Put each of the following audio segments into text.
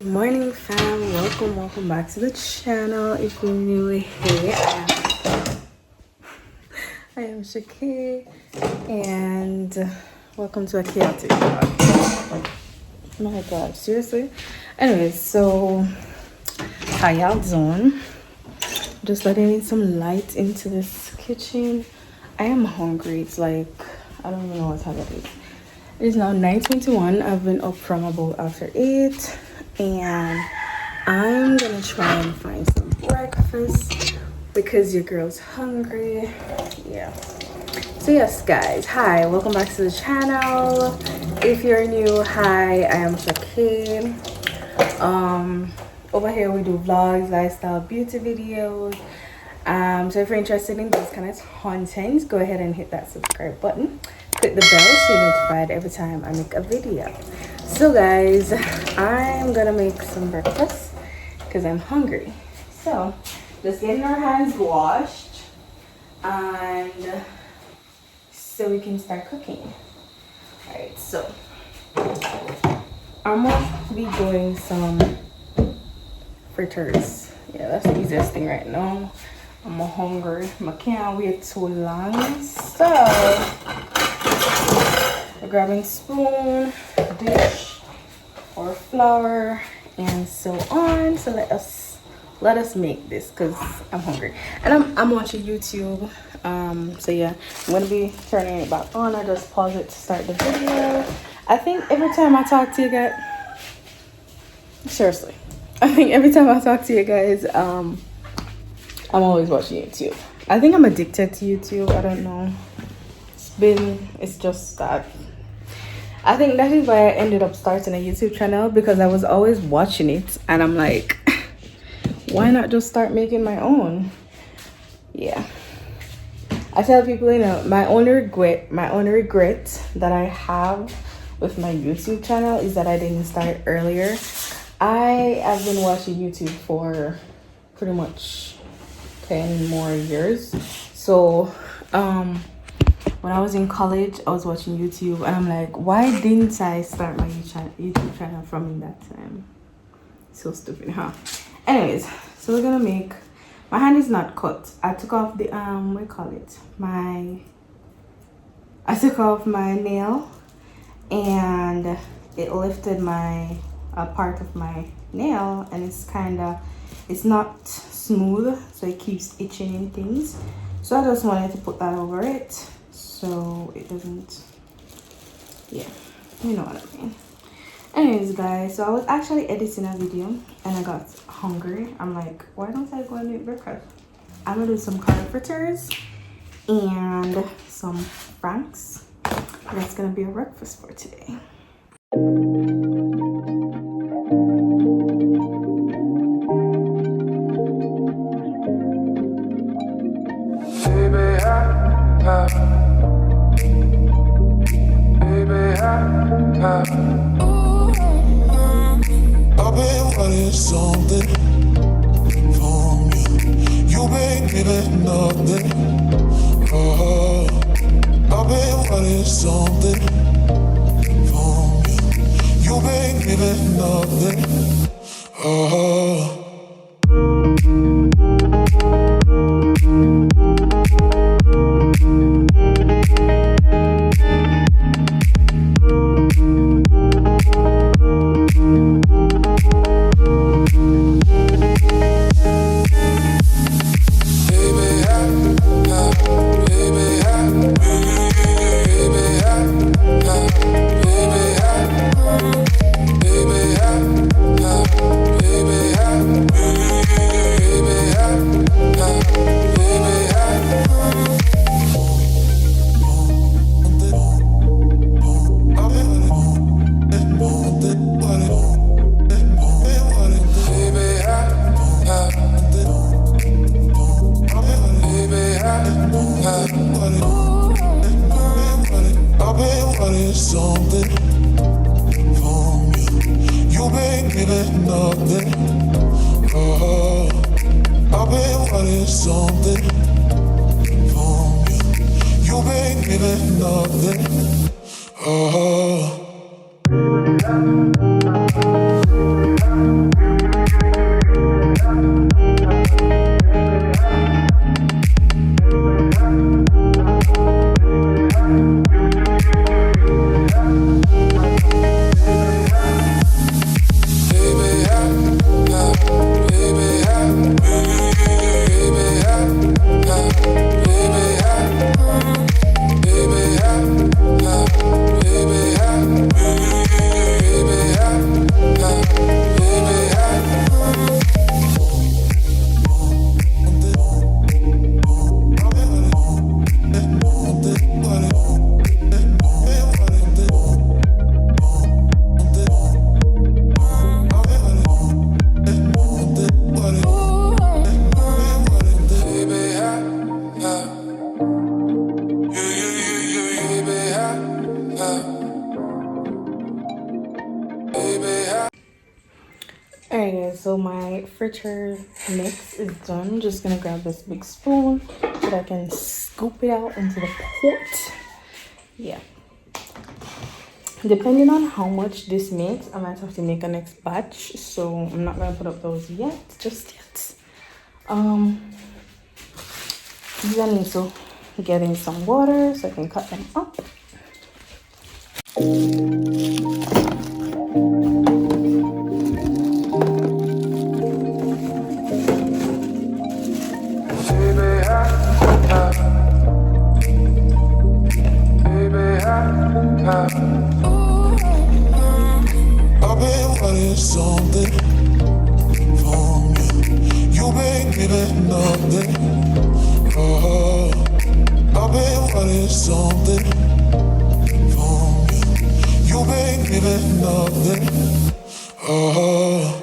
Good morning, fam. Welcome back to the channel. If you're new here, I am Shakay, and welcome to a chaotic vlog. My God, seriously. Anyways, so how y'all doing? Just letting in some light into this kitchen. I am hungry. It's like I don't even know what time it is. It is now 9:21. I've been up from about after 8. And I'm gonna try and find some breakfast because your girl's hungry. Yeah. So yes, guys, hi, welcome back to the channel. If you're new, hi, I am Shakay. Over here we do vlogs, lifestyle, beauty videos. So if you're interested in this kind of content, go ahead and hit that subscribe button. Click the bell so you're notified every time I make a video. So guys, I'm gonna make some breakfast because I'm hungry. So just getting our hands washed and so we can start cooking. Alright, so I'm gonna be doing some fritters. Yeah, that's the easiest thing right now. I'm hungry. I can't wait too long. So we're grabbing spoon, dish, or flour, and so on. So let us make this because I'm hungry and I'm watching YouTube. So yeah, I'm gonna be turning it back on. I just pause it to start the video. I think every time I talk to you guys, seriously, I think every time I talk to you guys, I'm always watching YouTube. I think I'm addicted to YouTube. I don't know. It's just that. I think that is why I ended up starting a YouTube channel, because I was always watching it and I'm like, why not just start making my own? Yeah. I tell people, you know, my only regret that I have with my YouTube channel is that I didn't start earlier. I have been watching YouTube for pretty much 10 more years. So when I was in college, I was watching YouTube and I'm like, why didn't I start my YouTube channel from that time? So stupid, huh? Anyways, so we're gonna make, my hand is not cut. I took off the what do you call it? I took off my nail and it lifted my part of my nail, and it's not smooth, so it keeps itching and things. So I just wanted to put that over it so it doesn't, yeah, you know what I mean. Anyways, guys, so I was actually editing a video and I got hungry. I'm like, why don't I go and make breakfast? I'm gonna do some carrot fritters and some franks. That's gonna be a breakfast for today. I've been wanting something from you. You been giving nothing. Oh, I've been wanting something from you. You been giving nothing. Oh. nothing. Alright guys, so my fritter mix is done. Just gonna grab this big spoon so that I can scoop it out into the pot. Yeah. Depending on how much this makes, I might have to make a next batch. So I'm not gonna put up those yet, just yet. These I need to get in some water so I can cut them up. I've been wanting something from you. You been giving nothing. Oh, I've been wanting something from you. You been giving nothing. Oh.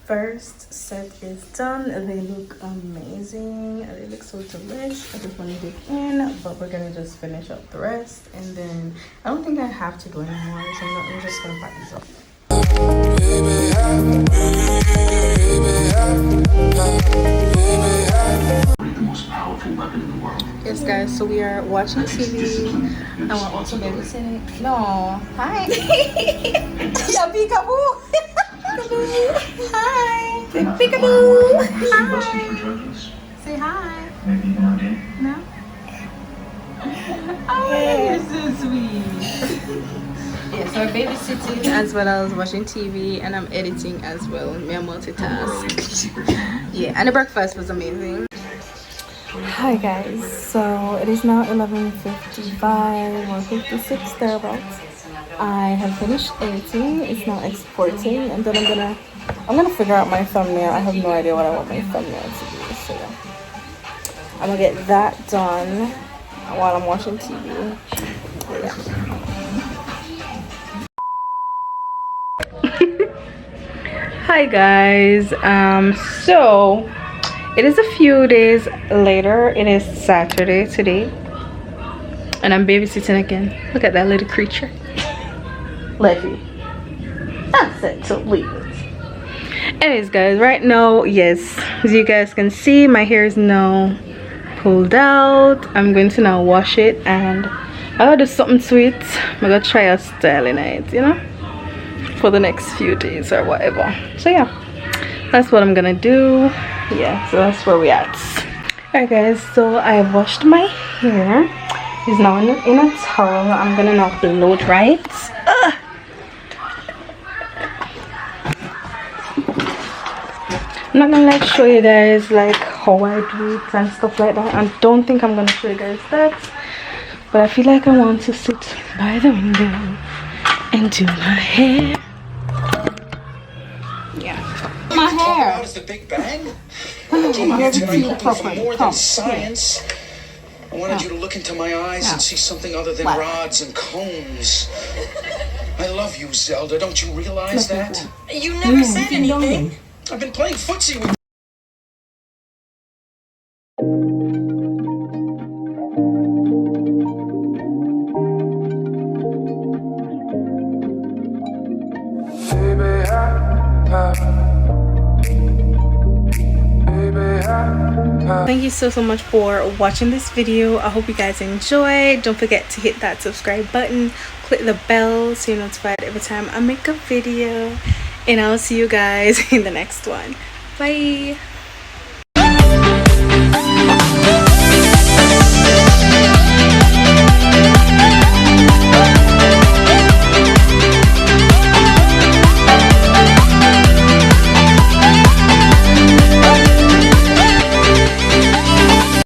First set is done. They look amazing. They look so delish. I just want to dig in, but we're gonna just finish up the rest, and then I don't think I have to do anymore, so I'm just gonna pack these up. The most powerful weapon in the world. Yes guys, so we are watching TV and we're also babysitting. No, hi. Yeah, peekaboo. Hi. Peekaboo. Hi. Say hi. Maybe one day. No. Oh, you're so sweet. Yes, so we're babysitting as well as watching TV, and I'm editing as well. Me a multitask. Yeah, and the breakfast was amazing. Hi guys, so it is now 11:55 or 56 thereabouts. I have finished editing. It's now exporting, and then I'm gonna figure out my thumbnail. I have no idea what I want my thumbnail to be, so yeah. I'm gonna get that done while I'm watching TV. Yeah. Hi guys, so it is a few days later. It is Saturday today, and I'm babysitting again. Look at that little creature. Levy. That's it, so leave it. Anyways guys, right now, yes, as you guys can see, my hair is now pulled out. I'm going to now wash it, and I gotta do something sweet. I'm gonna try a style in it, you know, for the next few days or whatever. So yeah, that's what I'm gonna do. Yeah, so that's where we at. Alright guys, so I washed my hair. It's now in a towel. I'm gonna now blow dry it. I'm not gonna like show you guys like how I do it and stuff like that. I don't think I'm gonna show you guys that, but I feel like I want to sit by the window and do my hair. Yeah, my hair. How is the Big Bang? I came here tonight hoping for more than science. I wanted you to look into my eyes and see something other than rods and cones. I love you, Zelda. Don't you realize that? You never said anything. I've been playing footsie with Thank you so much for watching this video. I hope you guys enjoyed. Don't forget to hit that subscribe button, click the bell so you're notified every time I make a video, and I'll see you guys in the next one. Bye.